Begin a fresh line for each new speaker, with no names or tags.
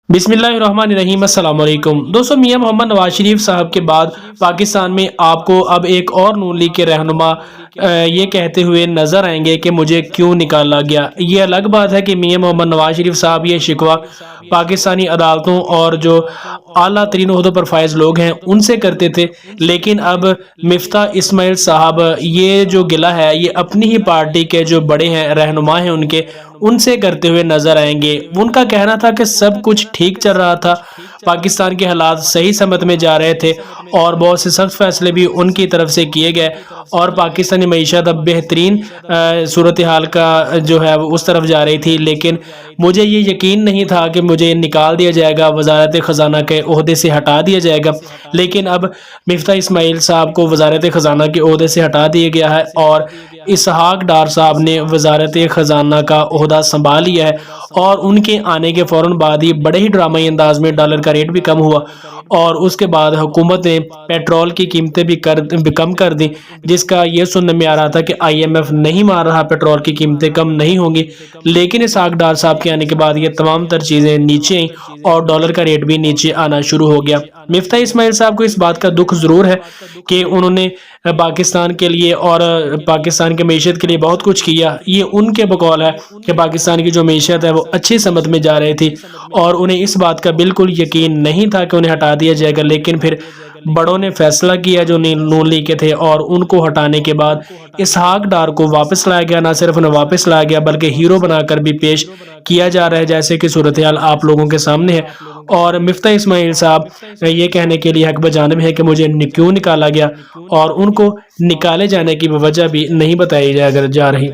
बिस्मिल्लाहिर्रहमानिर्रहीम। अस्सलाम वालेकुम दोस्तों, मियां मोहम्मद नवाज शरीफ साहब के बाद पाकिस्तान में आपको अब एक और नून लीग के रहनुमा ये कहते हुए नजर आएंगे कि मुझे क्यों निकाला गया। ये अलग बात है कि मियां मोहम्मद नवाज शरीफ साहब ये शिकवा पाकिस्तानी अदालतों और जो आला तरीन ओहदों पर फायज लोग हैं उनसे करते थे, लेकिन अब मिफ्ता इस्माइल साहब ये जो गिला है ये अपनी ही पार्टी के जो बड़े हैं, रहनुमा हैं उनसे करते हुए नजर आएंगे। उनका कहना था कि सब कुछ ठीक चल रहा था, पाकिस्तान के हालात सही समत में जा रहे थे और बहुत से सख्त फैसले भी उनकी तरफ से किए गए और पाकिस्तानी मईशत अब बेहतरीन सूरत हाल का जो है वो उस तरफ जा रही थी। लेकिन मुझे ये यकीन नहीं था कि मुझे निकाल दिया जाएगा, वजारत ख़जाना के ओहदे से हटा दिया जाएगा, लेकिन अब मिफ्ता इस्माइल साहब को वजारत ख़जाना के ओहदे से हटा दिया गया है और इसहाक डार साहब ने वजारत ख़जाना का ओहदा संभाल लिया है। और उनके आने के फ़ौरन बाद ही बड़े ही ड्रामाई अंदाज में डॉलर का रेट भी कम हुआ और उसके बाद हुकूमत ने पेट्रोल की कीमतें भी कम कर दी, जिसका ये सुनने में आ रहा था कि IMF नहीं मान रहा पेट्रोल की कीमतें कम नहीं होंगी। लेकिन इसहाक डार साहब के आने के बाद ये तमाम तर चीज़ें नीचे आई और डॉलर का रेट भी नीचे आना शुरू हो गया। मिफ्ता इस्माइल साहब को इस बात का दुख ज़रूर है कि उन्होंने पाकिस्तान के लिए और पाकिस्तान के मीशत के लिए बहुत कुछ किया। ये उनके बकौल है कि पाकिस्तान की जो मीशत है वो अच्छी समत में जा रही थी और उन्हें इस बात का बिल्कुल यकीन नहीं था कि उन्हें हटा दिया जाएगा, लेकिन फिर बड़ों ने फैसला किया जो नून लीग के थे और उनको हटाने के बाद इसहाक डार को वापस लाया गया। ना सिर्फ उन्हें वापस लाया गया बल्कि हीरो बनाकर भी पेश किया जा रहा है, जैसे कि सूरत हाल आप लोगों के सामने है। और मिफ्ता इस्माइल साहब ये कहने के लिए हक बजानिब है कि मुझे क्यों निकाला गया और उनको निकाले जाने की वजह भी नहीं बताई जा रही।